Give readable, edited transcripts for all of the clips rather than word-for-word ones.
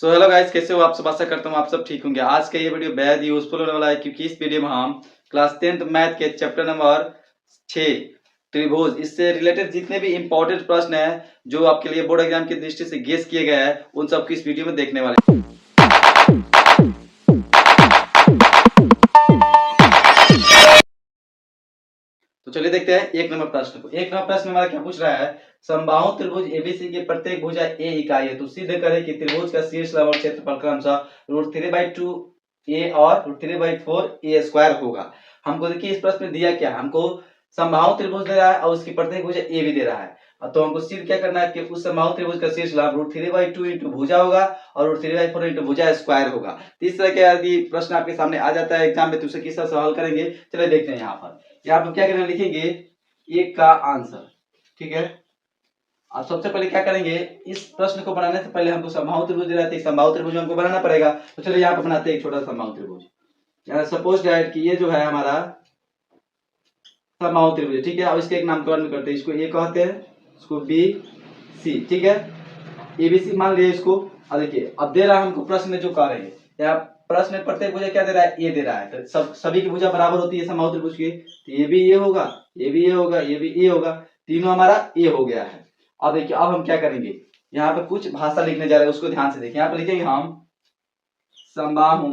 So hello guys, कैसे हो आप सब। आशा करता हूँ आप सब ठीक होंगे। आज का ये वीडियो बेहद ही यूजफुल होने वाला है क्योंकि इस वीडियो में हम क्लास 10th मैथ के चैप्टर नंबर 6 त्रिभुज इससे रिलेटेड जितने भी इंपॉर्टेंट प्रश्न हैं जो आपके लिए बोर्ड एग्जाम की दृष्टि से गेस किए गए हैं उन सबको इस वीडियो में देखने वाले हैं। तो चलिए देखते हैं एक नंबर प्रश्न को। एक नंबर प्रश्न में हमारा क्या पूछ रहा है, समबाहु त्रिभुज एबीसी के प्रत्येक भुजा ए इकाई है तो सिद्ध करें कि त्रिभुज का शीर्ष लंब और क्षेत्रफल क्रमशः √3/2 ए और √3/4 ए स्क्वायर होगा। हमको देखिए इस प्रश्न में दिया क्या, हमको समबाहु त्रिभुज दे रहा है और उसकी प्रत्येक भुजा ए भी दे रहा है। तो हमको सिद्ध क्या करना है कि उस समबाहु त्रिभुज का शीर्ष लंब √3/2 इंटू भुजा होगा और √3/4 इंटू भुजा स्क्वायर होगा। तो इस तरह के यदि प्रश्न आपके सामने आ जाता है एग्जाम में तो उसे किस तरह सवाल करेंगे, चलिए देखते हैं। यहाँ पर क्या करेंगे, लिखेंगे एक का आंसर, ठीक है। अब सबसे पहले क्या करेंगे, इस प्रश्न को बनाने से पहले हमको समबाहु त्रिभुज दे रहा है, समबाहु त्रिभुज हमको बनाना पड़ेगा। तो चलिए यहाँ पर बनाते हैं एक छोटा समबाहु त्रिभुज। यहाँ सपोज दैट कि ये जो है हमारा समबाहु त्रिभुज, ठीक है। अब इसके एक नामकरण करते हैं, इसको ए कहते हैं, इसको बी सी, ठीक है। एबीसी मान लिया इसको। अब देखिए अब दे रहा है हमको प्रश्न में जो कह रहे हैं, यहाँ प्रश्न में प्रत्येक भुजा क्या दे रहा है, ए दे रहा है। तो सब सभी की भुजा बराबर होती है समबाहु त्रिभुज की, तो ये भी ये होगा, ये भी ये होगा, ये भी ये होगा, तीनों हमारा ए हो गया है। अब देखिए अब हम क्या करेंगे, यहाँ पे कुछ भाषा लिखने जा रहे हैं, उसको ध्यान से देखिए। यहाँ पे लिखेंगे हम समबाहु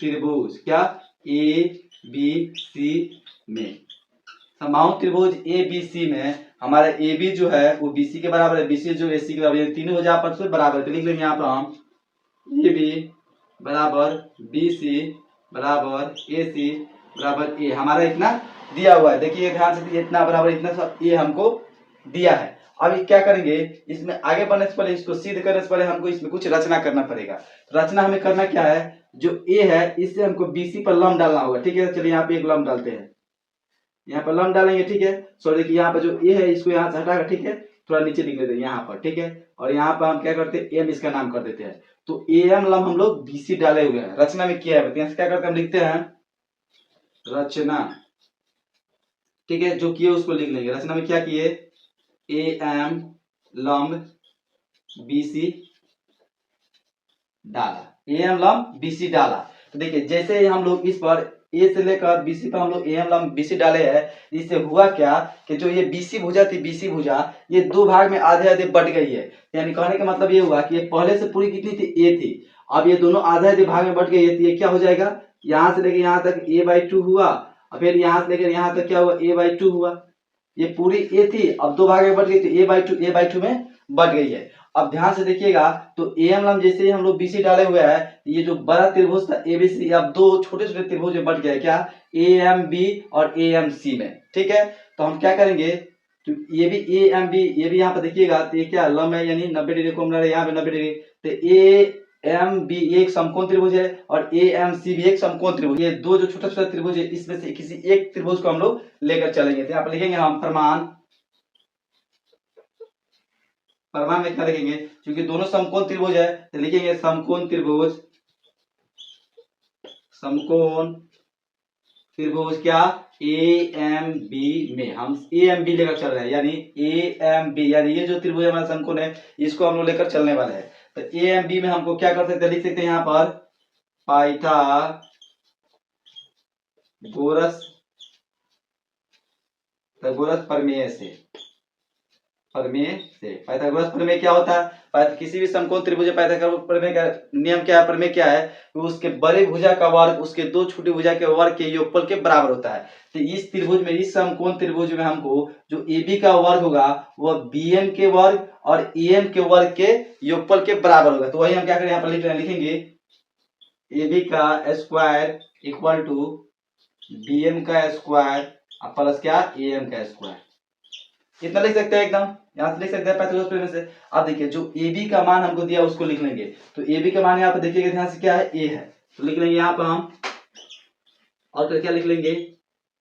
त्रिभुज क्या ए बी सी में, समबाहु त्रिभुज ए बी सी में हमारा ए बी जो है वो बी सी के बराबर है, बी सी जो ए सी के बराबर है, तीनों भुजा आपस में बराबर है। तो लिख लेंगे यहाँ पर हम ए बी बराबर बी सी बराबर ए सी बराबर ए, हमारा इतना दिया हुआ है। देखिए ध्यान से, इतना बराबर इतना सब ए हमको दिया है। अब क्या करेंगे, इसमें आगे बढ़ने से पहले, इसको सिद्ध करने से पहले हमको इसमें कुछ रचना करना पड़ेगा। तो रचना हमें करना क्या है, जो ए है इससे हमको बीसी पर लंब डालना होगा, ठीक है। चलिए यहाँ पे एक लंब डालते हैं, यहाँ पर लंब डालेंगे, ठीक है। सो देखिए यहाँ पर जो ए है इसको यहाँ से हटाकर, ठीक है, थोड़ा नीचे लिख देते हैं यहाँ पर, ठीक है। और यहाँ पर हम क्या करते हैं, एम इसका नाम कर देते हैं। तो ए एम लंब हम लोग बीसी डाले हुए हैं, रचना में किया है। यहाँ से क्या करते हैं, हम लिखते हैं रचना, ठीक है। जो किए उसको लिख लेंगे। रचना में क्या किए, ए एम लंब बीसी डाला, ए एम लंब बीसी डाला। तो देखिए जैसे हम लोग इस पर ए से लेकर बीसी पर हम लोग ए एम लंब बीसी डाले हैं, इससे हुआ क्या कि जो ये बीसी भुजा थी, बीसी भुजा ये दो भाग में आधे आधे बट गई है। यानी कहने का मतलब ये हुआ कि ये पहले से पूरी कितनी थी, ए थी, अब ये दोनों आधे आधे भाग में बट गई है। तो ये क्या हो जाएगा, यहाँ से लेकर यहाँ तक a/2 हुआ, और फिर यहाँ से लेकर यहाँ तक क्या हुआ, a/2 हुआ। ये पूरी ए थी, अब दो भाग में बट गई, तो a/2 में बट गई है। अब ध्यान से देखिएगा, तो एम लंब जैसे ही हम लोग बीसी डाले हुए हैं, ये जो बड़ा त्रिभुज था एबीसी अब दो छोटे छोटे त्रिभुज में बट गया, क्या, ए एम बी और ए एम सी में, ठीक है। तो हम क्या करेंगे, तो ये भी ए एम बी, ये भी यहाँ पर देखिएगा, तो ये क्या लंब है, यानी 90 डिग्री को मिला यहाँ पे 90 डिग्री। तो ए एम बी एक समकोण त्रिभुज है और ए एम सी भी एक समकोण त्रिभुज। ये दो जो छोटे छोटे त्रिभुज है इसमें से किसी एक त्रिभुज को हम लोग लेकर चलेंगे। तो यहाँ पर लिखेंगे हम प्रमाण, प्रमाण में क्या लिखेंगे, क्योंकि दोनों समकोण त्रिभुज है तो लिखेंगे समकोण त्रिभुज, समकोण त्रिभुज क्या, ए एम बी में हम ए एम बी लेकर चल रहे हैं, यानी ए एम बी, यानी ये जो त्रिभुज हमारा समकोण है इसको हम लोग लेकर चलने वाले हैं। तो ए एम बी में हमको क्या कर सकते हैं, लिख सकते हैं यहाँ पर पाइथागोरस प्रमेय से, पाइथागोरस प्रमेय क्या होता है, किसी भी समकोण त्रिभुज पाइथागोरस प्रमेय का नियम क्या है, प्रमेय क्या है, कि उसके बड़े भुजा का वर्ग उसके दो छोटी भुजा के वर्ग के योगफल के बराबर होता है। तो इस त्रिभुज में, इस समकोण त्रिभुज में हमको जो ए बी का वर्ग होगा वह बी एम के वर्ग और ए एम के वर्ग के योगफल के बराबर होगा। तो वही हम क्या करें, यहाँ पर लिखेंगे ए बी का square equal to B M का स्क्वायर प्लस क्या, ए एम का स्क्वायर। कितना लिख सकते हैं, एकदम यहाँ से लिख सकते हैं पाइथागोरस प्रमेय से। अब देखिए जो ए बी का मान हमको दिया उसको लिख लेंगे। तो ए बी का मान यहाँ पर देखिएगा ध्यान से, क्या है, ए है, तो लिख लेंगे यहाँ पर हम, और फिर क्या लिख लेंगे,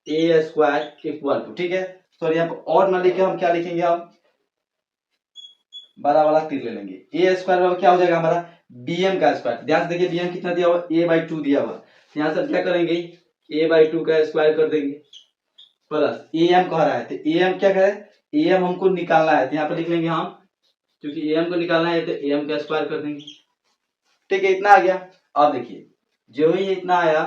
ए स्क्वायर इक्वल टू, ठीक है। सॉरी यहाँ पर और ना लिखे हम क्या लिखेंगे, हम बड़ा वाला तीर ले लेंगे, ए स्क्वायर क्या हो जाएगा हमारा, बी एम का स्क्वायर। ध्यान से देखिए बी एम कितना दिया हुआ, a/2 दिया हुआ। यहाँ से हम क्या करेंगे, a/2 का स्क्वायर कर देंगे प्लस ए एम कह रहा है, तो ए एम क्या है, ए एम हमको निकालना है। तो यहाँ पर लिख लेंगे हम क्योंकि एम को निकालना है तो एम का स्क्वायर कर देंगे। ठीक है, इतना आ गया। अब देखिए जो ही इतना आया,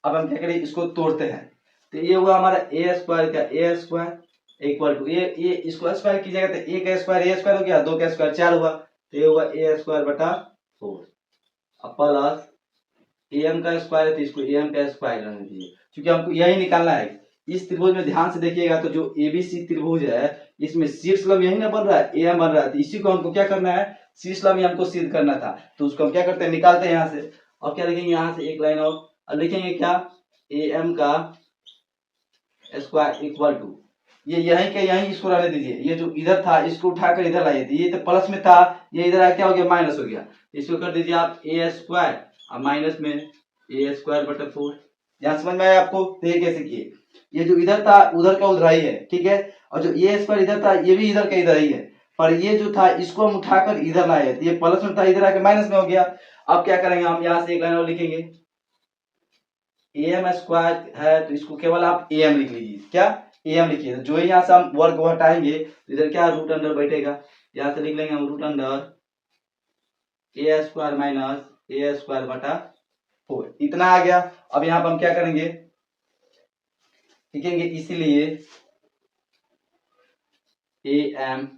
अब हम क्या करें, इसको तोड़ते हैं। तो ये हुआ हमारा ए स्क्वायर का ए स्क्वायर इक्वल टू ये इसको स्क्वायर कीजिएगा तो ए का स्क्वायर ए स्क्वायर हो गया, 2 का स्क्वायर 4 हुआ, तो ये हुआ ए स्क्वायर बटा 4। अब प्लस एम का स्क्वायर है तो इसको एम का स्क्वायर रहने दीजिए, क्योंकि हमको यही निकालना है। इस त्रिभुज में ध्यान से देखिएगा तो जो एबीसी त्रिभुज है इसमें शीर्षलंब यही ना बन रहा है, एम बन रहा है, तो इसी को हमको क्या करना है, शीर्षलंब ही हमको सिद्ध करना था। तो उसको हम क्या करते हैं, निकालते हैं यहाँ से। और क्या लिखेंगे, यहाँ से एक लाइन और लिखेंगे क्या, ए एम का स्क्वायर इक्वल टू ये यहीं के यहीं, इसको रहने दीजिए। ये जो इधर था इसको उठाकर इधर लाइए, ये तो प्लस में था, ये इधर आ क्या हो गया, माइनस हो गया। इसको कर दीजिए आप ए स्क्वायर और माइनस में ए स्क्वायर बटा 4। यहाँ समझ में आया आपको, तो ये कैसे किए, ये जो इधर था उधर का उधर ही है, ठीक है, और जो ए स्क्वायर इधर था ये भी इधर का इधर ही है, पर ये जो था इसको हम उठाकर इधर लाए, तो ये प्लस में था इधर आके माइनस में हो गया। अब क्या करेंगे, हम यहाँ से एक लाइन और लिखेंगे, ए एम स्क्वायर है तो इसको केवल आप ए एम लिख लीजिए, क्या ए एम लिखिए। जो ही यहाँ से हम वर्ग को हटाएंगे तो इधर क्या रूट अंडर बैठेगा, यहाँ से लिख लेंगे हम रूट अंडर ए स्क्वायर माइनस ए स्क्वायर बटा 4, इतना आ गया। अब यहाँ पर हम क्या करेंगे, लिखेंगे इसीलिए ए एम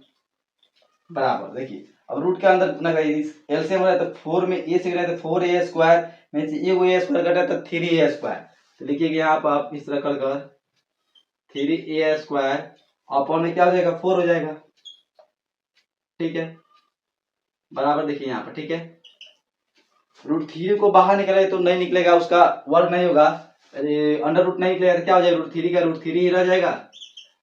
बराबर, देखिए अब रूट के अंदर ना एलसीएम हो रहा है तो 4 में ए से गिरा तो 4a स्क्वायर में से ए स्क्वायर घटा तो 3a स्क्वायर, तो लिखिएगा यहाँ पर आप इस तरह कर 3a स्क्वायर अपॉन में क्या हो जाएगा, 4 हो जाएगा, ठीक है, बराबर। देखिए यहाँ पर, ठीक है, रूट 3 को बाहर निकले तो नहीं निकलेगा, उसका वर्ग नहीं होगा, अंडर रूट नहीं निकलेगा तो क्या हो जाएगा, रूट 3 का रूट 3 ही रह जाएगा।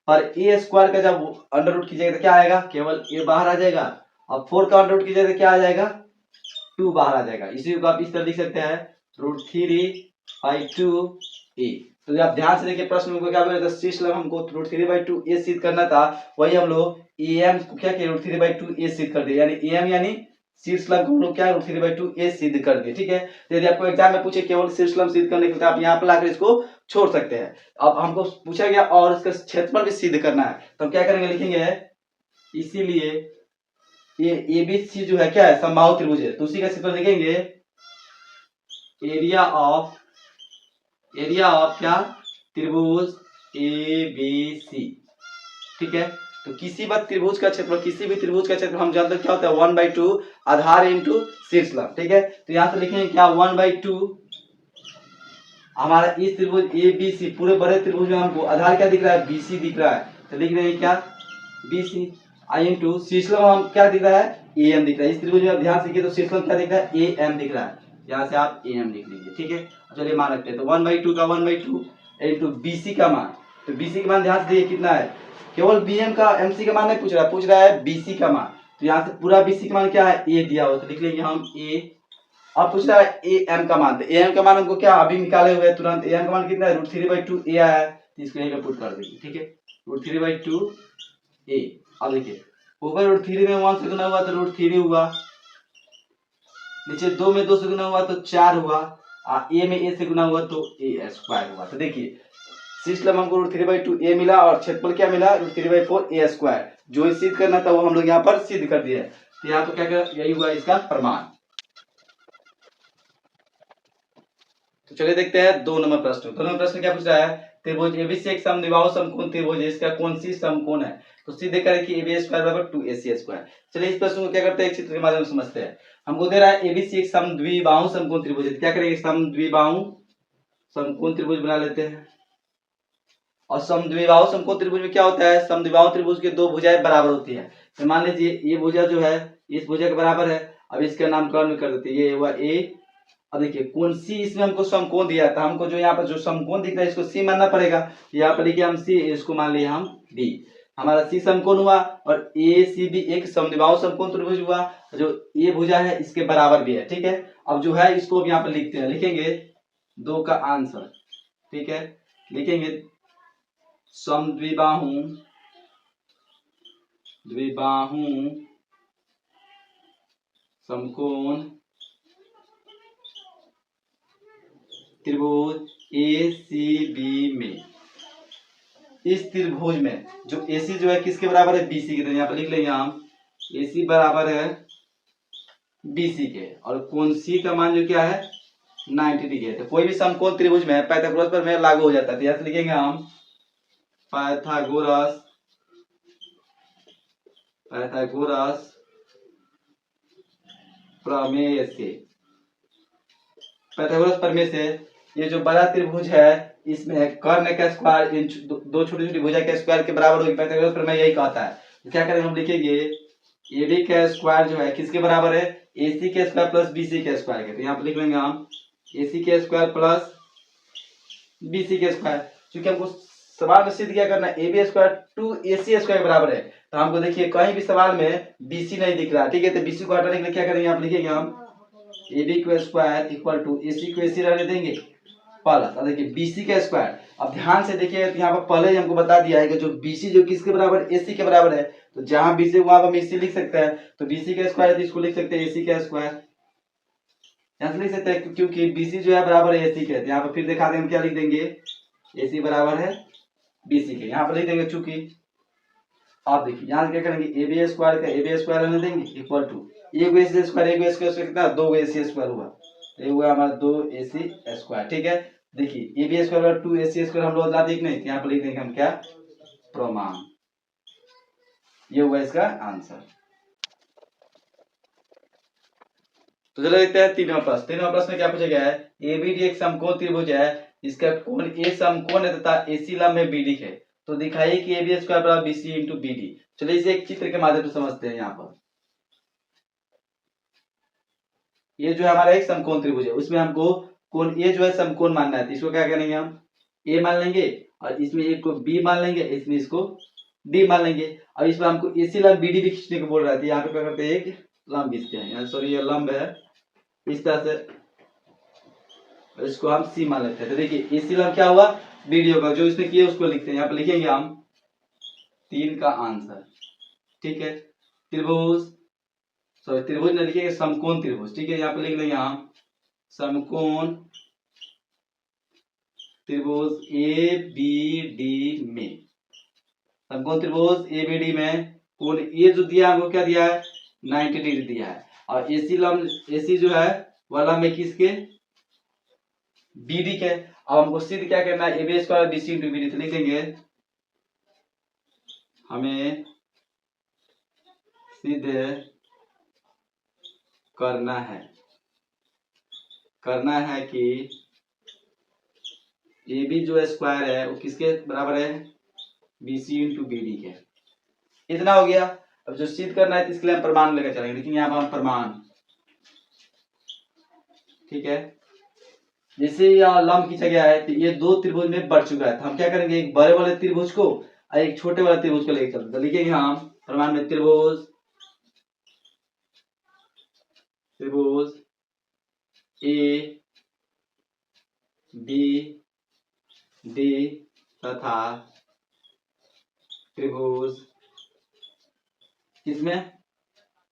और ए स्क्वायर का जब अंडर रूट कीजिएगा तो क्या आएगा, केवल ए बाहर आ जाएगा, और 4 का अंडर रूट कीजिएगा तो क्या आ जाएगा, 2 बाहर आ जाएगा। इसी को आप इस तरह लिख सकते हैं रूट 3/2a। तो आप ध्यान से देखिए प्रश्न में क्या बोला था, शीर्षलंब हमको रूट 3/2a सिद्ध करना था, वही हम लोग एम को क्या किया, रूट 3/2a सिद्ध कर दिए, यानी एम यानी शीर्षलंब को हम लोग क्या रूट 3/2a सिद्ध कर दिए, ठीक है। तो यदि आपको एग्जाम में पूछे केवल शीर्षलंब सिद्ध करने के लिए आप यहाँ पर लाकर इसको छोड़ सकते हैं। अब हमको पूछा गया और इसका क्षेत्रफल भी सिद्ध करना है, तो हम क्या करेंगे, लिखेंगे इसीलिए ये एबीसी जो है क्या है, समबाहु त्रिभुज है, तो उसी का क्षेत्रफल लिखेंगे एरिया ऑफ क्या, त्रिभुज एबीसी, ठीक है। तो किसी भी त्रिभुज का क्षेत्रफल हम जानते हैं क्या होता है, 1/2 आधार इंटू शीर्षलंब, ठीक है। तो यहाँ से लिखेंगे क्या, 1/2 हमारा इस त्रिभुज एबीसी पूरे बड़े त्रिभुज में हमको आधार क्या दिख रहा है, बीसी दिख रहा है, तो लिख रहे हैं क्या, बीसी आई इंटू शीर्षलंब हम क्या दिख रहा है, ए एम दिख रहा है। इस त्रिभुज में आप ध्यान से देखिए तो शीर्षलंब क्या दिख रहा है, ए एम दिख रहा है, यहाँ से आप ए एम लिख लीजिए, ठीक है। चलिए मान रखते हैं, तो 1/2 का 1/2 इंटू बीसी का मान, तो बीसी का मान ध्यान से देखिए कितना है, केवल बीएम का एमसी का मान नहीं पूछ रहा है बीसी का मान, तो यहाँ से पूरा बीसी का मान क्या है, ए दिया हुआ, तो लिख लेंगे हम ए। अब पूछ रहा है ए एम का मान, तो ए एम का मान हमको क्या अभी निकाले हुए तुरंत, ए एम का मान कितना है, रूट 3/2 ए आया है, तो इसको यहीं पे पुट कर देंगे, ठीक है, रूट 3/2 ए। अब देखिए ऊपर रूट 3 में 1 से गुना हुआ तो रूट 3 हुआ, नीचे 2 में 2 से गुना हुआ तो 4 हुआ, ए में ए से गुना हुआ तो ए स्क्वायर हुआ। तो देखिए शीर्षलंब हमको रूट 3/2 ए मिला और क्षेत्रफल क्या मिला, रूट 3/4 ए स्क्वायर। जो सिद्ध करना था वो हम लोग यहाँ पर सिद्ध कर दिया है, तो यहाँ पर क्या यही हुआ इसका प्रमाण। तो चलिए देखते हैं 2 नंबर प्रश्न। 2 नंबर प्रश्न क्या पूछ रहा है, त्रिभुज एबीसी एक समद्विबाहु समकोण त्रिभुज है, इसका कौन सी समकोण है, तो सीधे करें कि ab स्क्वायर बराबर 2ac स्क्वायर। चलिए इस प्रश्न को क्या करते हैं, एक चित्र के माध्यम से समझते हैं। हमको दे रहा है एबीसी एक समद्विबाहु समकोण त्रिभुज है, क्या करेंगे, समद्विबाहु समकोण त्रिभुज बना लेते हैं। और समद्विबाहु समकोण त्रिभुज में क्या होता है, समद्विबाहु त्रिभुज की 2 भुजाएं बराबर होती है, तो मान लीजिए ये भुजा जो है इस भुजा के बराबर है, अब इसका नामकरण भी कर देते हैं, ये हुआ ए। अब देखिए कौन सी इसमें हमको समकोण दिया था, हमको जो यहाँ पर जो समकोण दिख रहा है इसको सी मानना पड़ेगा, यहाँ पर लिखिए हम सी, इसको मान लिए हम बी, हमारा सी समकोण हुआ, और ए सी बी एक समद्विबाहु समकोण त्रिभुज हुआ, जो ये भुजा है इसके बराबर भी है, ठीक है। अब जो है इसको अब यहाँ पर लिखते हैं, लिखेंगे 2 का आंसर, ठीक है, लिखेंगे समद्विबाहु समकोण त्रिभुज ए सी बी में, इस त्रिभुज में जो AC जो है किसके बराबर है, BC के, तो यहाँ पर लिख लेंगे हम AC बराबर है BC के, और कोण C का मान जो क्या है 90 डिग्री है। तो कोई भी समकोण त्रिभुज में पाइथागोरस प्रमेय लागू हो जाता है। तो यहाँ से लिखेंगे हम पाइथागोरस प्रमेय से, पाइथागोरस प्रमेय से ये जो बड़ा त्रिभुज है इसमें कर्ण का स्क्वायर इन दो छोटी छोटी भुजा के स्क्वायर के बराबर होगी। पाइथागोरस प्रमेय यही कहता है। तो क्या करेंगे हम लिखेंगे AB का स्क्वायर जो है किसके बराबर है AC के स्क्वायर प्लस BC के स्क्वायर के। तो यहाँ पे लिख लेंगे हम AC के स्क्वायर प्लस BC के स्क्वायर। क्योंकि हमको सवाल में सिद्ध क्या करना है AB square to AC square बराबर है। तो हमको देखिए कहीं भी सवाल में BC नहीं दिख रहा है, ठीक है। तो BC को हटाने के लिए क्या करेंगे आप लिखेंगे हम AB को स्क्वायर इक्वल टू AC को AC रहने देंगे प्लस, अब देखिए BC का स्क्वायर। अब ध्यान से देखिए तो यहाँ पर पहले ही हमको बता दिया है कि जो BC जो किसके बराबर AC के बराबर है, तो जहां BC वहां पर हम AC लिख सकते हैं। तो BC का स्क्वायर है तो इसको लिख सकते हैं AC का स्क्वायर, यहाँ से लिख सकते हैं क्योंकि BC जो है बराबर है AC के। तो यहाँ पर फिर दिखा दें हम क्या लिख देंगे AC बराबर है BC के, यहाँ पर लिख देंगे। चूंकि आप देखिए यहाँ क्या करेंगे AB स्क्वायर का AB स्क्वायर रहने देंगे इक्वल टू एक AC स्क्वायर कितना 2 AC स्क्वायर हुआ, ये हुआ हमारा 2 AC स्क्वायर, ठीक है। देखिए AB स्क्वायर और 2 AC स्क्वायर हम लोग बता देख नहीं, यहाँ पर लिख देंगे हम क्या प्रमाण, ये हुआ इसका आंसर। तो चलो देखते हैं तीनवा प्रश्न। तीनवा प्रश्न में क्या पूछा गया है ABD एक समकोण त्रिभुज है इसका कोण A समकोण है तथा AC लंब है BD है। तो दिखाइए कि AB स्क्वायर बराबर BC इंटू BD। चलिए इसे एक चित्र के माध्यम से समझते हैं। यहाँ पर ये जो है हमारा एक समकोण त्रिभुज है, उसमें हमको कोण A जो है समकोण मानना है। तो इसको क्या करेंगे हम A मान लेंगे और इसमें एक को B मान लेंगे, इसमें इसको D मान लेंगे। अब इसमें हमको AC लंब BD भी खींचने को बोल रहा है। यहाँ पे क्या करते हैं एक लंब खींचते हैं, सॉरी ये लंब है इस तरह से, इसको हम C मान लेते हैं। तो देखिए AC लंब क्या हुआ BD होगा, जो इसमें किया उसको लिखते हैं। यहाँ पे लिखेंगे हम 3 का आंसर, ठीक है। त्रिभुज सॉरी त्रिभुज नहीं लिखेंगे समकोण त्रिभुज, ठीक है। यहाँ पे लिख लेंगे हम समकोण त्रिभुज ABD में, समकोण त्रिभुज ABD में कोण A जो दिया हमको क्या दिया है 90 डिग्री दिया है, और AC लंब AC जो है वह लंब है किसके BD के। अब हमको सिद्ध क्या करना है AB square BC into BD। तो लिख देंगे हमें सिद्ध करना है कि AB जो स्क्वायर है वो किसके बराबर है BC इंटू BD के। इतना हो गया। अब जो सिद्ध करना है तो इसके लिए हम प्रमाण लेकर चलेंगे। लेकिन यहाँ पर हम प्रमाण, ठीक है, जैसे यहाँ लंब खींचा गया है तो ये दो त्रिभुज में बढ़ चुका है। तो हम क्या करेंगे एक बड़े वाले त्रिभुज को और एक छोटे वाले त्रिभुज को लेकर चलते। तो लिखेंगे हम प्रमाण में त्रिभुज ABD तथा त्रिभुज किसमें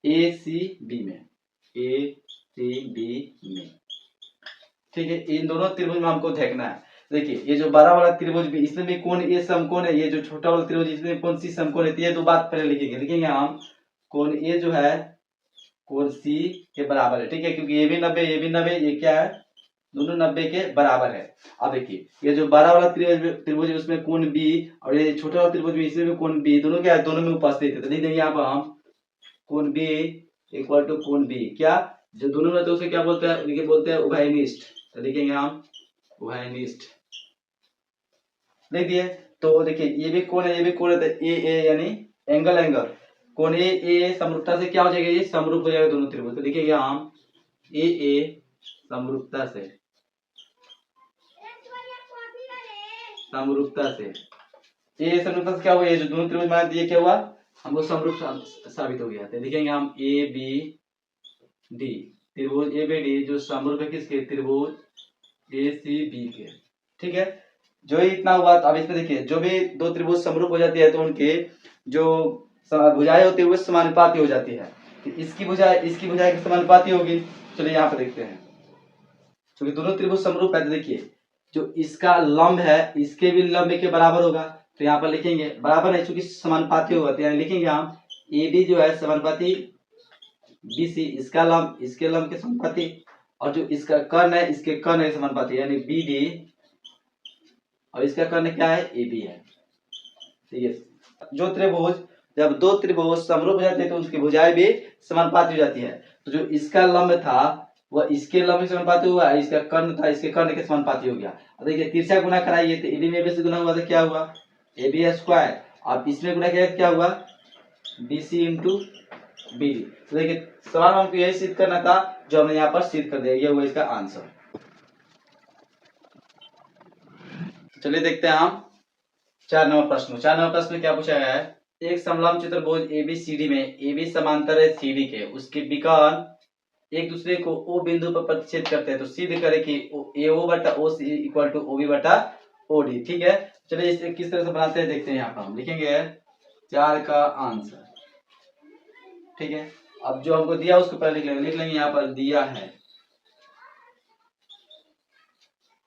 ACB में, ठीक है। इन दोनों त्रिभुज में हमको देखना है। देखिए ये जो बड़ा वाला त्रिभुज भी इसमें भी कोण A समकोण है, ये जो छोटा वाला त्रिभुज इसमें कोण C समकोण है। तो ये दो बात पहले लिखेंगे हम कोण A जो है कोण C के बराबर है, ठीक है। क्योंकि ये भी 90 ये क्या है दोनों 90 के बराबर है। अब देखिए ये जो बड़ा वाला त्रिभुज है उसमें कोण B और ये छोटा वाला त्रिभुज भी इसमें भी कोण B, दोनों क्या है दोनों में उपस्थित है। तो लिख देंगे यहाँ पर हम कोण B इक्वल टू कोण B, क्या जो दोनों रहते हैं उसे क्या बोलते हैं देखिए बोलते हैं उभयनिष्ठ। तो लिखेंगे हम उभयनिष्ठ, लिख दिए। तो देखिए ये भी कोण है ये भी कोण है, तो ए यानी एंगल कोण ए समरूपता से क्या हो जाएगा ये समरूप हो जाएगा दोनों त्रिभुज। तो लिखेंगे हम ए समरूपता से ए समरूपता से क्या हुआ ये जो दोनों त्रिभुज बना दिए क्या हुआ हमको समरूप साबित हो गया। तो लिखेंगे हम ABD त्रिभुज ABD जो समरूप है किसके त्रिभुज ACB के, ठीक है। जो ही इतना हुआ तो अब इसमें देखिए जो भी दो त्रिभुज समरूप हो जाती है तो उनके जो भुजाएं होती है वो समानुपाती हो जाती है। तो इसकी भुजाएं की समानुपाती होगी। चलिए यहाँ पे देखते हैं क्योंकि दोनों त्रिभुज समरूप है। तो देखिए जो इसका लंब है इसके भी लंब के बराबर होगा। तो यहाँ पर लिखेंगे बराबर नहीं चूंकि समानुपाती होगा तो यहाँ लिखेंगे हम ए बी जो है समानुपाती बी सी, इसका लंब इसके लंब के समानुपाती, और जो इसका कर्ण है इसके कर्ण के समानुपाती, यानी बी डी, और इसका कर्ण क्या है, ए बी है। ठीक है, जो त्रिभुज, जब दो त्रिभुज समरूप हो जाते हैं तो उसकी भुजाएं भी समानुपाती हो जाती है। तो जो इसका लंब था वह इसके लंब के समानुपाती हुआ, इसका कर्ण था इसके कर्ण के समानुपाती हो गया। अब देखिए तिरछा गुना कराइए तो एबी में बी से गुना हुआ तो क्या हुआ, ए बी स्क्वायर, अब इसमें गुना किया क्या हुआ, B C into B D. तो देखिए सवाल हमको यही सिद्ध करना था जो हमने यहाँ पर सिद्ध कर दिया, ये हुआ इसका आंसर। चलिए देखते हैं हम 4 नंबर प्रश्न। 4 नंबर प्रश्न में क्या पूछा गया है, एक समलंब चतुर्भुज एबीसीडी में एबी समांतर है सीडी के, उसके विकर्ण एक दूसरे को ओ बिंदु पर प्रतिच्छेद करते हैं, तो सिद्ध करें कि AO बटा OC इक्वल टू OB बटा OD। ठीक है, चलिए इसे किस तरह से बनाते हैं देखते हैं। यहाँ पर हम लिखेंगे 4 का आंसर। ठीक है, अब जो हमको दिया उसको पहले लिख लेंगे यहाँ पर दिया है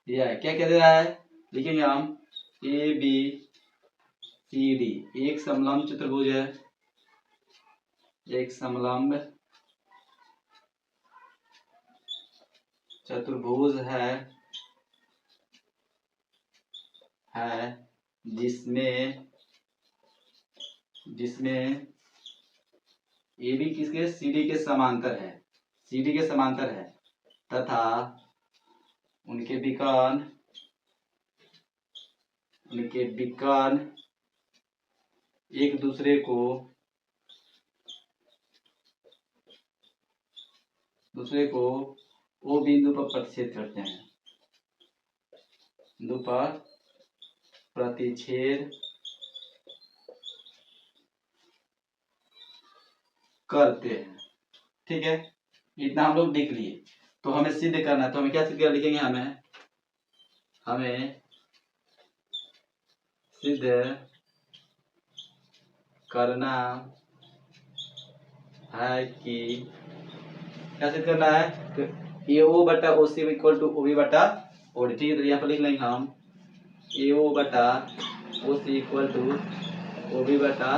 क्या कह रहा है, लिखेंगे हम ABCD एक समलंब चतुर्भुज है, एक समलंब चतुर्भुज है जिसमें AB किसके, CD के समांतर है, CD के समांतर है, तथा उनके विकर्ण एक दूसरे को ओ बिंदु पर प्रतिच्छेद करते हैं, बिंदु पर प्रतिच्छेद करते हैं। ठीक है, इतना हम लोग लिख लिए। तो हमें सिद्ध करना है, तो हमें क्या सिद्ध करना, लिखेंगे हमें सिद्ध करना है कि क्या सिद्ध करना है, तो AO बटा OC इक्वल टू OB बटा OD। ठीक है, तो यहाँ पर लिख लेंगे हम AO बटा OC इक्वल टू OB बटा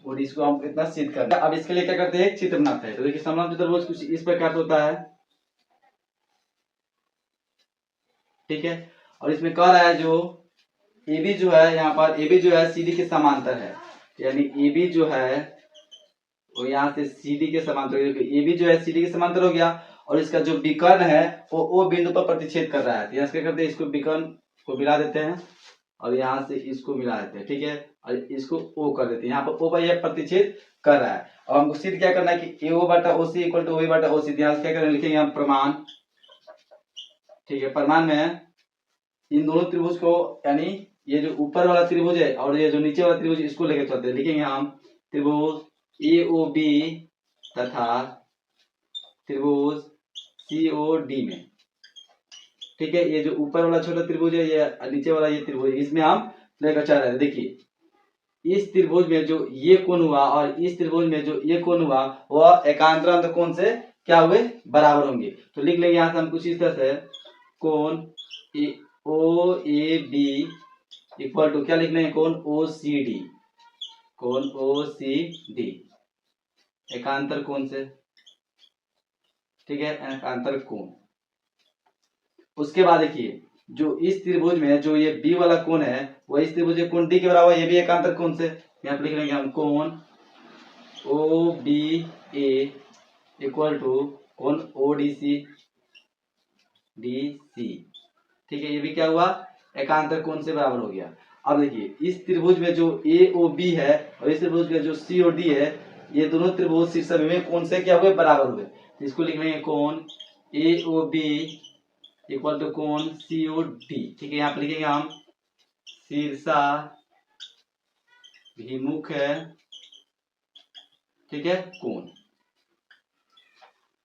OD, इसको हम इतना सिद्ध करना है। अब इसके लिए क्या करते हैं, एक चित्र बनाते हैं। तो देखिए समलंब चतुर्भुज कुछ इस प्रकार से होता है। ठीक है, और इसमें कह रहा है जो AB जो है, यहाँ पर AB जो है CD के समांतर है, यानी AB जो है वो यहाँ से CD के समांतर, AB जो है CD के समांतर हो गया, और इसका जो विकर्ण है वो O बिंदु पर प्रतिच्छेद कर रहा है। तो यहाँ से क्या करते हैं, इसको विकर्ण को मिला देते हैं और यहाँ से इसको मिला देते हैं। ठीक है, और इसको O कर देते हैं, यहाँ पर O पर यह प्रतिच्छेद कर रहा है। और हमको सिद्ध क्या करना है कि AO बटा OC इक्वल टू OB बटा OC। यहाँ से क्या करेंगे, लिखेंगे हम प्रमाण। ठीक है, प्रमाण में इन दोनों त्रिभुज को, यानी ये जो ऊपर वाला त्रिभुज है और ये जो नीचे वाला त्रिभुज, इसको लेकर चलते हैं। लिखेंगे हम त्रिभुज AOB तथा त्रिभुज COD में। ठीक है, ये जो ऊपर वाला छोटा त्रिभुज है, ये नीचे वाला ये त्रिभुज, इसमें हम लेकर चल रहे हैं। देखिए इस त्रिभुज में जो ये कोण हुआ और इस त्रिभुज में जो ये कोण हुआ वह एकांतरांत कोण से क्या हुए, बराबर होंगे। तो लिख लेंगे यहाँ से हम कुछ इस तरह से, कोण OAB इक्वल टू क्या लिख लेंगे, कोण OCD, कोण OCD एकांतर कोण से। ठीक है, एकांतर कोण। उसके बाद देखिए जो इस त्रिभुज में जो ये B वाला कोण है वो इस त्रिभुज के कोण D के बराबर, ये भी एकांतर कोण से। यहाँ पर लिख लेंगे हम कोण OBA इक्वल टू कोण ODC DC। ठीक है, ये भी क्या हुआ, एकांतर कोण से बराबर हो गया। अब देखिए इस त्रिभुज में जो AOB है और इस त्रिभुज में जो COD है, ये दोनों त्रिभुज शीर्षक में कोण से क्या हुए, बराबर हुए। तो इसको लिख लेंगे कोण AOB इक्वल टू कोण COD। ठीक है, यहाँ पर लिखेंगे हम शीर्षाभिमुख है। ठीक है, कोण।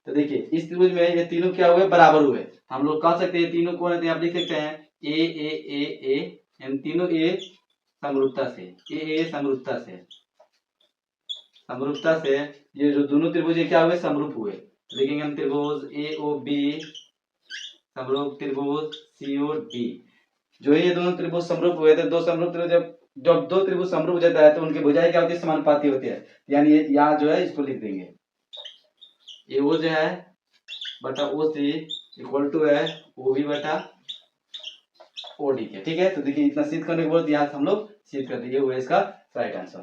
तो देखिए इस त्रिभुज में ये तीनों क्या हुए, बराबर हुए। हम लोग कह सकते हैं तीनों कोण है, तो यहाँ लिख सकते हैं ए, यानी तीनों ए समरूपता से ये जो दोनों त्रिभुज क्या हुए, समरूप हुए। तो लिखेंगे हम त्रिभुज AOB समरूप त्रिभुज COD। जो ये दोनों त्रिभुज समरूप हुए थे, दो समरूप त्रिभुज जब जब दो त्रिभुज समरूप हो जाता है तो उनकी भुजाएं क्या होती है, समानुपाती होती है। यानी यहाँ जो है इसको लिख देंगे ए ओ जो है बटा ओ सी इक्वल टू है ओ बी बटा ओ डी के। ठीक है, तो देखिए इतना सिद्ध करने के बाद यहाँ हम लोग सिद्ध कर दिए, हुआ इसका राइट आंसर।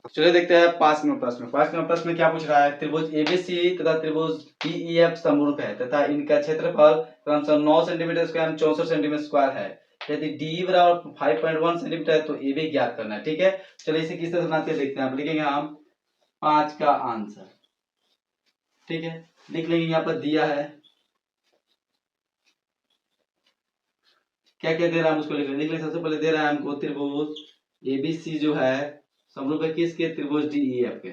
चलिए देखते हैं 5 नंबर प्रश्न। 5 नंबर प्रश्न में क्या पूछ रहा है, त्रिभुज एबीसी तथा त्रिभुज डीईएफ समरूप है तथा इनका क्षेत्रफल क्रमशः 9 सेंटीमीटर स्क्वायर एवं 64 सेंटीमीटर स्क्वायर है। यदि डी बराबर 5.1 सेंटीमीटर है तो ए बी ज्ञात करना है। ठीक है, चलिए इसे किस तरह बनाते हैं देखते हैं। आप लिखेंगे हम 5 का आंसर। ठीक है, लिख लेंगे, यहाँ पर दिया है क्या क्या दे रहा है हम उसको लिख लेंगे। सबसे पहले दे रहा है हमको त्रिभुज एबीसी जो है समरूप है किसके, त्रिभुज डीईएफ के।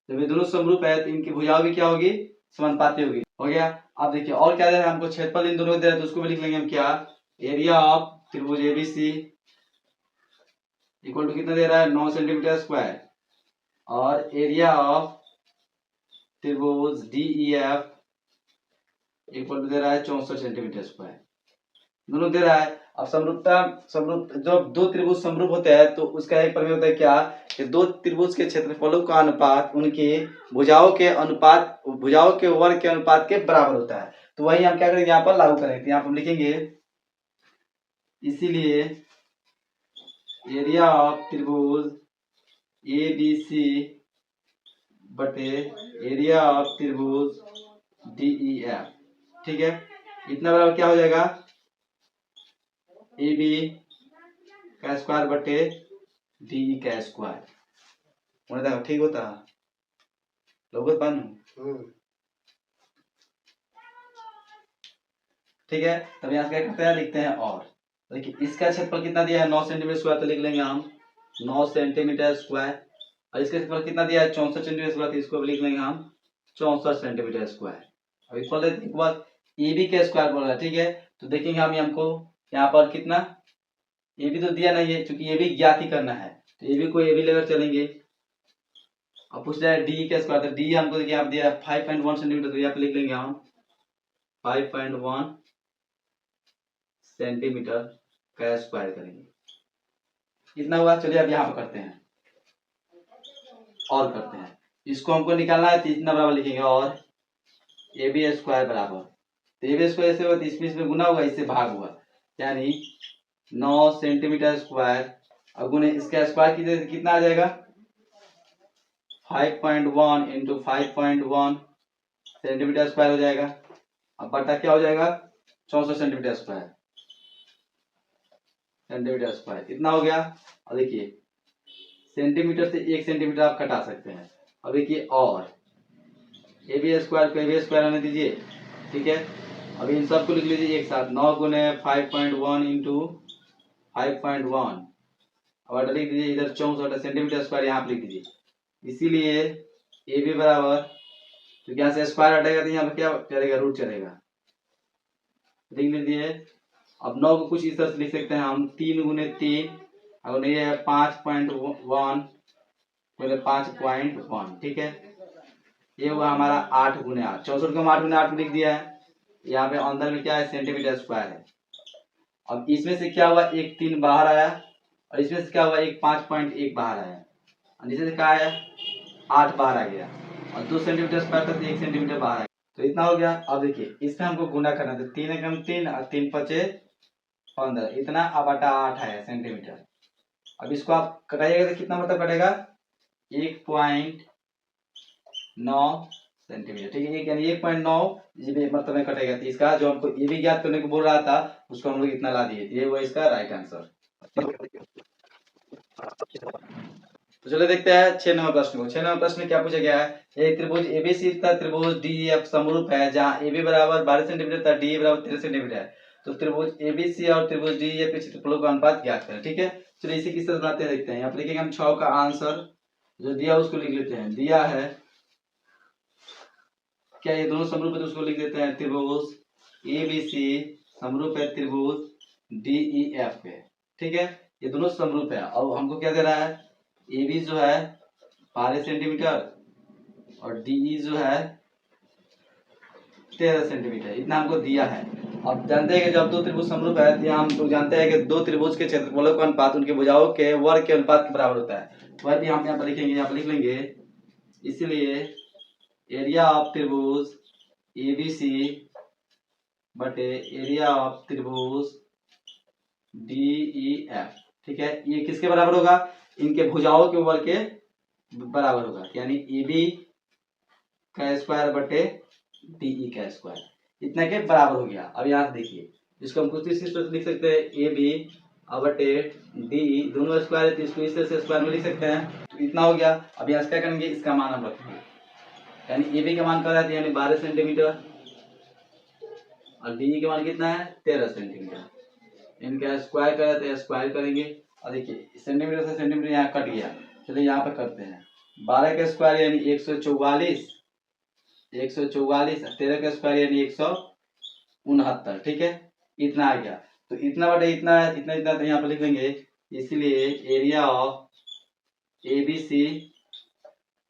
जब ये दोनों समरूप है तो इनकी भुजाएं भी क्या होगी, समानुपाती होगी। हो गया। अब देखिए और क्या दे रहा है हमको, क्षेत्रफल इन दोनों को दे रहा है तो उसको भी लिख लेंगे हम क्या, एरिया ऑफ त्रिभुज एबीसी इक्वल टू कितना दे रहा है 9 सेंटीमीटर स्क्वायर और एरिया ऑफ त्रिभुज डीईएफ इक्वल टू दे रहा है 64 सेंटीमीटर स्क्वायर। दोनों दे रहा है। अब समरूप जब दो त्रिभुज समरूप होते हैं तो उसका एक प्रमेय होता है क्या, कि दो त्रिभुज के क्षेत्रफलों का अनुपात उनके भुजाओं के वर्ग के अनुपात के बराबर होता है। तो वही हम क्या करेंगे, यहाँ पर लागू करेंगे। यहाँ पर हम लिखेंगे इसीलिए एरिया ऑफ त्रिभुज ए बी सी बटे एरिया ऑफ त्रिभुज डी ई एफ। ठीक है, इतना बराबर क्या हो जाएगा, ए बी का स्क्वायर बटे डी का स्क्वायर। ठीक होता लोगों बानू। ठीक है, तब यहाँ से क्या करते हैं, लिखते हैं और देखिए इसका क्षेत्रफल कितना दिया है 9 सेंटीमीटर स्क्वायर, तो लिख लेंगे हम 9 सेंटीमीटर स्क्वायर। और इसका क्षेत्रफल कितना दिया है 64 सेंटीमीटर स्क्वायर, तो इसको भी लिख लेंगे हम 64 सेंटीमीटर स्क्वायर। अब इक्वल एक बात ए बी का स्क्वायर बोल रहा है। ठीक है, तो देखेंगे हम हमको यहाँ पर कितना, ए बी तो दिया नहीं है क्योंकि ए बी ज्ञात ही करना है, तो ए बी को ए बी लेकर चलेंगे। अब पूछ रहा है डी का स्क्वायर, तो डी हमको देखिए यहाँ दिया है 5.1 सेंटीमीटर, तो यहाँ पे लिख लेंगे हम 5.1 सेंटीमीटर का स्क्वायर करेंगे। इतना हुआ। चलिए अब यहाँ पर करते हैं और करते हैं, इसको हमको निकालना है तो इतना बराबर लिखेंगे और ए बी स्क्वायर बराबर, तो ए बी स्क्वायर ऐसे हुआ तो इसमें गुना हुआ, इससे भाग हुआ, यानी 9 सेंटीमीटर स्क्वायर और गुने इसका स्क्वायर कितना आ जाएगा 5.1 इंटू 5.1 सेंटीमीटर स्क्वायर हो जाएगा। अब बटा क्या हो जाएगा 64 सेंटीमीटर स्क्वायर इतना हो गया। और देखिए सेंटीमीटर से 1 सेंटीमीटर आप घटा सकते हैं। अब देखिए और ए बी स्क्वायर को ए बी स्क्वायर होने दीजिए। ठीक है, अब इन सबको लिख लीजिए एक साथ, 9 गुने 5.1 इंटू 5.1 अब लिख दीजिए इधर 64 सेंटीमीटर स्क्वायर यहाँ पे लिख दीजिए। इसीलिए ए बी बराबर, तो यहाँ से स्क्वायर हटेगा तो यहाँ पे क्या चलेगा, रूट चलेगा, लिख लीजिए। अब 9 को कुछ इस तरह से लिख सकते हैं हम 3 गुने 3 और ये है 5.1 पहले 5.1। ठीक है, ये हुआ हमारा 8 गुने 8, 64 को हम 8 गुने 8 लिख दिया है। यहाँ पे अंदर में क्या है सेंटीमीटर स्क्वायर है। अब इसमें से क्या हुआ एक 3 बाहर आया और इसमें से क्या हुआ एक 5.1 बाहर आया और नीचे से क्या आया 8 बाहर आ गया और 2 सेंटीमीटर स्क्वायर था तो 1 सेंटीमीटर बाहर आ गया, तो इतना हो गया। अब देखिए इसमें हमको गुना करना था, 3 एकम 3 और 3 पचे 15 इतना अब बटा 8 है सेंटीमीटर। अब इसको आप कटाइएगा तो कितना मतलब कटेगा 1.9 सेंटीमीटर। ठीक है, यानी 1.9 जीबी मतलब में कटेगा। तो इसका जो हमको ये भी ज्ञात करने को बोल रहा था उसको हम लोग इतना ला दिए, ये हुआ इसका राइट आंसर। तो चलो देखते हैं 6 नंबर प्रश्न को। 6 नंबर प्रश्न में क्या पूछा गया है, एक त्रिभुज एबीसी का त्रिभुज डीईएफ समरूप है जहां एबी बराबर 12 सेंटीमीटर तथा डी बराबर 13 सेंटीमीटर है। तो त्रिभुज एबीसी और त्रिभुज डीईएफ के क्षेत्रफलों का अनुपात ज्ञात करें। ठीक है, चलिए इसे किस तरह बनाते हैं देखते हैं। यहाँ पर लिखेंगे हम 6 का आंसर, जो दिया उसको लिख लेते हैं। दिया है क्या ये दोनों समरूप है तो उसको लिख देते हैं त्रिभुज एबीसी समरूप है त्रिभुज डीईएफ के। ठीक है, ये दोनों समरूप है और हमको क्या दे रहा है ए बी जो है 12 सेंटीमीटर और डी जो है 13 सेंटीमीटर, इतना हमको दिया है। अब जानते हैं कि जब दो त्रिभुज समरूप है तो हम लोग जानते हैं कि दो त्रिभुज के क्षेत्रफलों का अनुपात उनके भुजाओं के वर्ग के अनुपात के बराबर होता है। वह भी हम यहाँ पर लिखेंगे, यहाँ पर लिख लेंगे। इसलिए एरिया ऑफ त्रिभुज एबीसी बटे एरिया ऑफ त्रिभुज डीईएफ, ठीक है, ये किसके बराबर होगा? इनके भुजाओं के वर्ग के बराबर होगा, यानी AB का स्क्वायर बटे DE का स्क्वायर, इतना के बराबर हो गया। अब यहाँ से देखिए, इसको हम कुछ इस तरह से लिख सकते हैं, AB बटे DE, दोनों स्क्वायर है तो इसको इस तरह से स्क्वायर में लिख सकते हैं, तो इतना हो गया। अब यहाँ से क्या करेंगे, इसका मान हम रखेंगे, यानी AB का मान क्या रहता है, यानी 12 सेंटीमीटर, और DE का मान कितना है, 13 सेंटीमीटर। इनका स्क्वायर करा तो स्क्वायर करेंगे, और देखिए सेंटीमीटर से सेंटीमीटर यहाँ कट गया। चलिए यहाँ पे करते हैं, 12 का स्क्वायर यानी 144, 144, 13 का स्क्वायर यानी 169, ठीक है, इतना आ गया। तो इतना बटे इतना है, इतना इतना तो यहाँ पे लिख लेंगे। इसलिए एरिया ऑफ ABC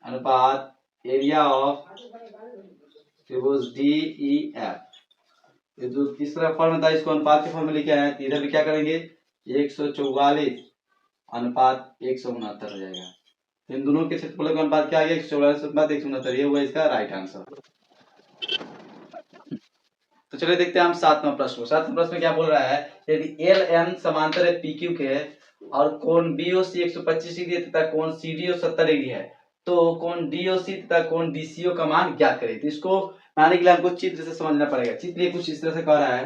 अनुपात एरिया ऑफ त्रिभुज DEF, जो तीसरा फॉर्म था इसको अनुपात के फॉर्म में लिखे हैं, तो इधर भी क्या करेंगे, 144 अनुपात 169 हो जाएगा। तो इन दोनों के क्षेत्रफलों का अनुपात क्या आ गया, 144 अनुपात 169, ये हुआ इसका राइट आंसर। तो चलिए देखते हैं हम 7वां प्रश्न। 7वां प्रश्न क्या बोल रहा है, यदि LN समांतर है PQ के और कोण BOC 125 डिग्री तथा कोण CDO 70 डिग्री है, तो कोण DOC तथा कोण DCO का मान ज्ञात करें। तो इसको बनाने के लिए हमको चित्र से समझना पड़ेगा। चित्र ये कुछ इस तरह से कह रहा है,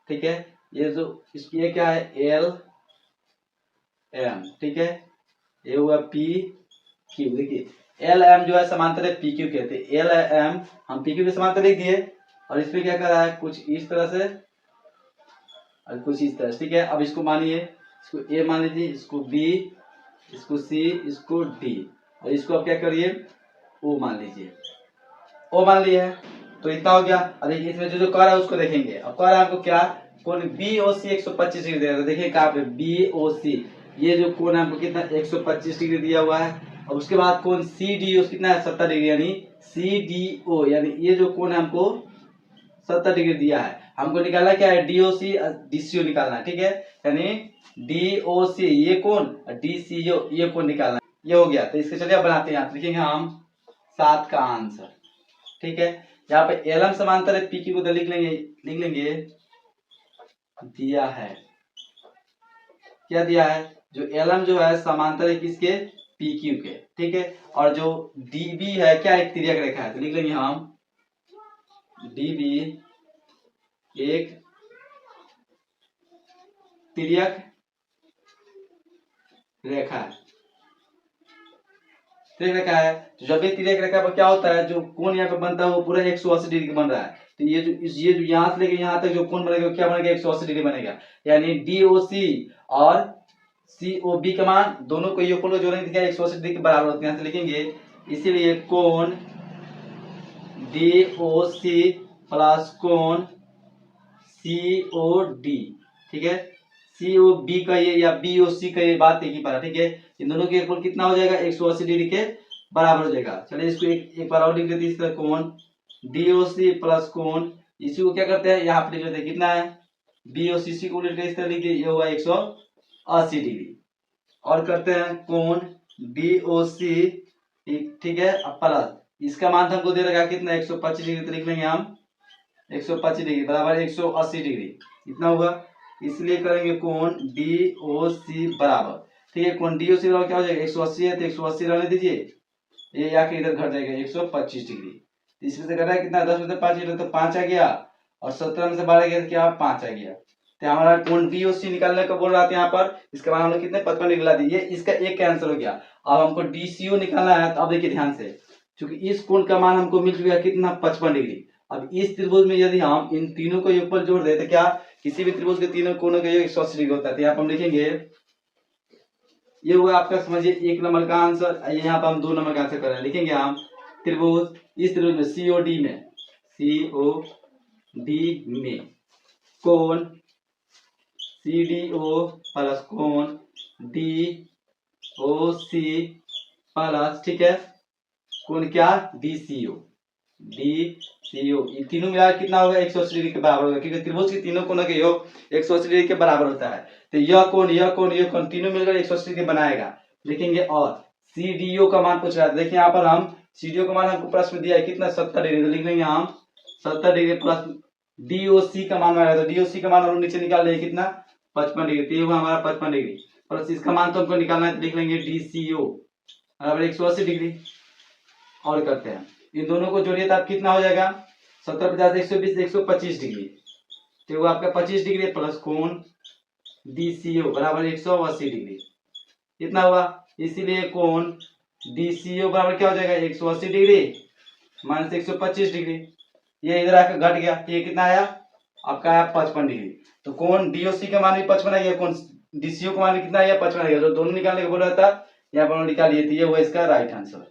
ठीक है, ये जो ये क्या है, LM, ठीक है, ये हुआ PQ। देखिए LM जो है समांतर है PQ के, तो LM हम PQ के समांतर लिख दिए, और इसमें क्या कर रहा है, कुछ इस तरह से और कुछ इस तरह से, ठीक है। अब इसको मानिए, इसको A मान लीजिए, इसको B, इसको C, इसको D, और इसको अब क्या करिए, O मान लीजिए, O मान लिया है, तो इतना हो गया। अब देखिए इसमें जो जो कर रहा है उसको देखेंगे। अब कर रहा है हमको क्या, कोण BOC 125 डिग्री दे रहा है, देखिए कहाँ पे BOC, ये जो कोण है हमको कितना 125 डिग्री दिया हुआ है। और उसके बाद कोण CDO कितना है 70 डिग्री, यानी CDO, यानी ये जो कोण है हमको 70 डिग्री दिया है, हमको निकालना क्या है, DOC DCO निकालना है, ठीक है, यानी DOC ये कोण, DCO ये कोण निकालना है, ये हो गया। तो इसके चलिए अब बनाते हैं, यहाँ लिखेंगे हम 7 का आंसर, ठीक है। यहाँ पे LM समांतर है PQ को तो लिख लेंगे दिया है, क्या दिया है, जो LM जो है समांतर है किसके, PQ के, ठीक है, और जो DB है क्या, एक तिर्यक रेखा है, तो लिख लेंगे हम DB एक तिर्यक रेखा है, तिर्यक रेखा है। तो जब भी तिर्यक रेखा पर क्या होता है, जो कोण यहाँ पे बनता है वो पूरा 180 डिग्री बन रहा है, तो ये जो यहाँ से लेके यहाँ तक जो कोण बनेगा क्या बनेगा, 180 डिग्री बनेगा, यानी DOC और COB का मान दोनों को योगफल को जोड़ेंगे क्या 180 डिग्री के बराबर होते हैं, यहाँ से लिखेंगे। इसीलिए कोण DOC प्लस कोण COD, ठीक है, COB का ये या BOC का ये बात एक ही पारा, ठीक है, इन दोनों के योगफल कितना हो जाएगा, 180 डिग्री के बराबर हो जाएगा। चलिए इसको एक बार और लिख देते हैं, इस तरह कोण DOC प्लस कोण, इसी को क्या करते हैं यहाँ पे लिख लेते हैं, कितना है BOCC को लिख इस तरह लिखिए, ये हुआ 180 डिग्री। और करते हैं कोण DOC, ठीक है, अब प्लस इसका मान हमको दे रखा कितना 125 डिग्री, तो लिख लेंगे हम 125 डिग्री बराबर 180 डिग्री, इतना होगा। इसलिए करेंगे कोण DOC बराबर, ठीक है, कोण DOC बराबर क्या हो जाएगा, 180 है तो 180 रहने दीजिए, ये आके इधर घट जाएगा 125 डिग्री। इसमें से घटा कितना, 10 में से 5 गया तो 5 आ गया, और 17 में से 12 गया तो क्या 5 आ गया। तो हमारा कोण DOC निकालने का बोल रहा था यहाँ पर, इसके बाद हम लोग कितने 55 डिग्री ला दिए, इसका एक कैंसिल हो गया। अब हमको DCO निकालना है, तो अब देखिए ध्यान से, क्योंकि इस कोण का मान हमको मिल चुका है कितना 55 डिग्री। अब इस त्रिभुज में यदि हम इन तीनों को योगफल जोड़ दे तो क्या किसी भी त्रिभुज के तीनों कोणों का योग 180 डिग्री होता है। तो यहाँ पर हम लिखेंगे, ये हुआ आपका समझिए 1 नंबर का आंसर। यहाँ पर हम 2 नंबर का आंसर कर रहे हैं, लिखेंगे हम त्रिभुज, इस त्रिभुज में COD में कोण CDO प्लस कोण DOC प्लस, ठीक है, कोण क्या DCO CO, ये तीनों मिला कितना होगा 180 डिग्री के बराबर होगा, क्योंकि त्रिभुज के तीनों कोनों के योग 180 डिग्री के बराबर होता है। तो यह कोण तीनों मिलकर 180 डिग्री बनाएगा, लिखेंगे। और CDO का मान पूछ रहा है, देखिए यहाँ पर हम CDO का मान हमको प्रश्न में दिया है कितना 70 डिग्री, तो लिख लेंगे हम 70 डिग्री प्लस DOC का मान मांगा, तो DOC का मान हम नीचे निकाल लेंगे कितना 55 डिग्री, तो ये हुआ हमारा 55 डिग्री प्लस इसका मान तो हमको निकालना है, तो लिख लेंगे DCO बराबर 180 डिग्री। और करते हैं इन दोनों को जोड़िए तो आप कितना हो जाएगा 70 50 120 125 डिग्री, तो वो आपका 25 डिग्री प्लस कोण DCO बराबर 180 डिग्री, कितना हुआ। इसीलिए कोण DCO बराबर क्या हो जाएगा 180 डिग्री माइनस 125 डिग्री, ये इधर आकर घट गया, ये कितना आया आपका आया 55 डिग्री। तो कोण DOC का मान भी 55 आ गया, कोण DCO का मान भी कितना आया 55 आ गया, तो दोनों निकालने के बोल रहा था, यहाँ पर निकालिए, तो ये हुआ इसका राइट आंसर।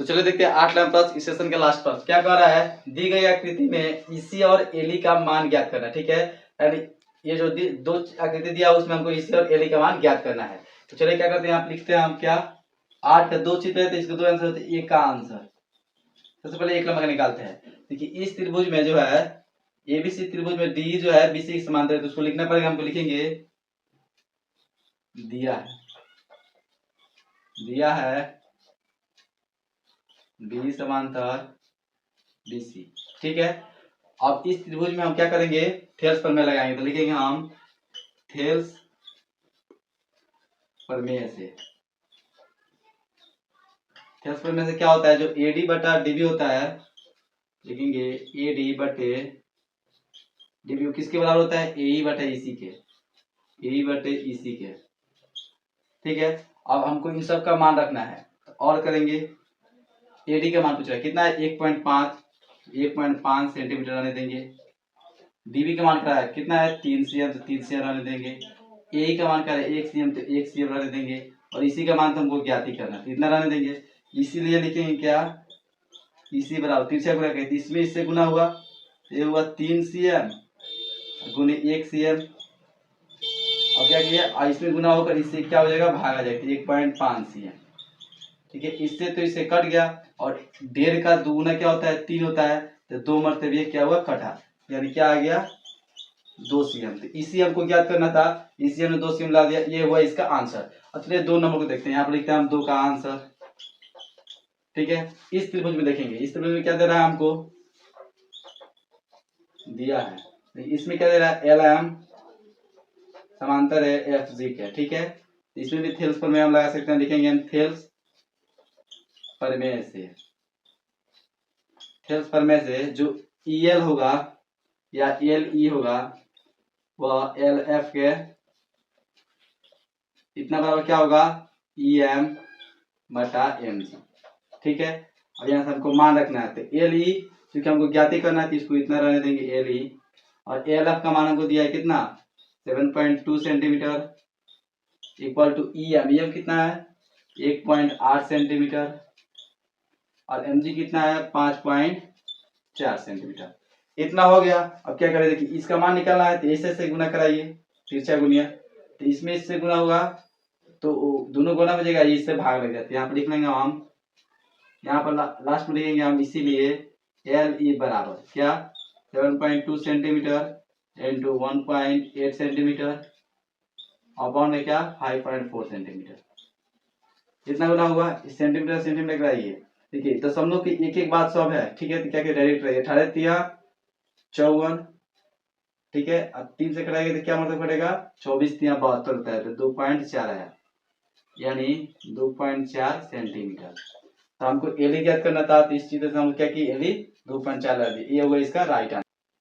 तो चलो देखते हैं 8 प्लस इस सेशन के लास्ट पर क्या कह रहा है, दी गई आकृति में EC और LE का मान ज्ञात करना, ठीक है। यानी ये जो दो आकृति दिया उसमें हमको EC और LE का मान ज्ञात करना है। तो चलिए क्या करते हैं, आप लिखते हैं हम क्या 8 का 2 चित्र है, तो इसके 2 आंसर होते हैं, एक का आंसर सबसे पहले एक लंबा निकालते हैं। देखिए इस त्रिभुज में जो है ABC त्रिभुज में D जो है BC के समांतर है, तो उसको लिखना पड़ेगा, हमको लिखेंगे दिया है B समांतर BC, ठीक है। अब इस त्रिभुज में हम क्या करेंगे थेल्स प्रमेय लगाएंगे, तो लिखेंगे हम थेल्स प्रमेय से। थेल्स प्रमेय से क्या होता है, जो AD बटा DB होता है, लिखेंगे AD बटे DB किसके बराबर होता है AE बटे EC के, AE बटे EC के, ठीक है। अब हमको इन सब का मान रखना है, और करेंगे AD का मान पूछ रहा है कितना है 1.5 सेंटीमीटर रहने देंगे। DB का मान क्या है कितना है 3 cm, तो 3 cm रहने देंगे। AE का मान क्या है 1 cm, तो 1 cm रहने देंगे। और इसी का मान तो हमको ज्ञात ही करना है, इतना रहने देंगे। इसीलिए लिखेंगे क्या EC बराबर तिरछा गुणा कहते, इसमें इससे गुना हुआ, ये हुआ 3 cm गुने 1 cm, अब क्या किया इसमें गुना होकर इससे क्या हो जाएगा भाग आ जाएगा 1.5 cm, ठीक है। इससे तो इससे कट गया, और 1.5 का दुगुना क्या होता है 3 होता है, तो 2 मरतबे क्या हुआ कटा, यानी क्या आ गया 2 cm। तो इसी हमको ज्ञात करना था, इसी हमने 2 cm ला दिया, ये हुआ इसका आंसर। अब चलिए 2 नंबर को देखते हैं, यहाँ पर लिखते हैं हम 2 का आंसर, ठीक है। इस त्रिभुज में देखेंगे, इस त्रिभुज में क्या दे रहा है हमको दिया है, इसमें क्या दे रहा है LM समांतर है FG के, ठीक है। इसमें भी थेल्स प्रमेय हम लगा सकते हैं, लिखेंगे हम थेल्स प्रमेय से। थेल्स प्रमेय से जो EL होगा या LE होगा वह LF के इतना बराबर क्या होगा EM बटा MG, ठीक है। अब यहाँ से हमको मान रखना है, तो LE क्योंकि हमको ज्ञात करना है, तो इसको इतना रहने देंगे LE, और LF का मान हमको दिया है कितना 7.2 सेंटीमीटर इक्वल टू EM कितना है 1.8 सेंटीमीटर, और MG कितना है 5.4 सेंटीमीटर, इतना हो गया। अब क्या करें, देखिए इसका मान निकालना है, तो ऐसे से गुना कराइए, तिरछा गुनिया, तो इसमें इससे गुना होगा तो दोनों गुना बचेगा, इससे भाग लग जाते हैं। यहाँ पर लिख लेंगे हम, यहाँ पर लास्ट में लिखेंगे हम, इसीलिए LE बराबर क्या 7.2 सेंटीमीटर इंटू 1.8 सेंटीमीटर अपॉन है क्या 5.4 सेंटीमीटर, इतना गुना हुआ। सेंटीमीटर सेंटीमीटर कराइए, देखिए दशमलव की एक बात सब है, ठीक है। तो क्या डायरेक्ट रहिए 18 तिया 54, ठीक है। अब 3 से कटाएंगे तो क्या मतलब पड़ेगा 24 तिया 72 होता है, तो 2.4 आया, यानी 2.4 सेंटीमीटर। तो हमको LE ज्ञात करना था, तो इस चीज से हम क्या की LE 2.4 लगा दी, ये होगा इसका राइट आंसर।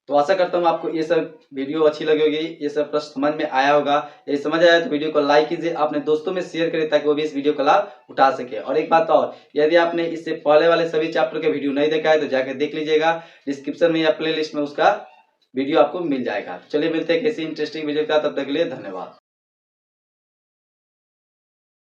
तो आशा करता हूँ आपको ये सब वीडियो अच्छी लगी होगी, ये सब प्रश्न समझ में आया होगा। ये समझ आया तो वीडियो को लाइक कीजिए, अपने दोस्तों में शेयर करें ताकि वो भी इस वीडियो का लाभ उठा सके। और एक बात और, यदि आपने इससे पहले वाले सभी चैप्टर के वीडियो नहीं देखा है तो जाकर देख लीजिएगा, डिस्क्रिप्शन में या प्ले लिस्ट में उसका वीडियो आपको मिल जाएगा। चलिए मिलते हैं किसी इंटरेस्टिंग वीडियो का, तब तक के लिए धन्यवाद।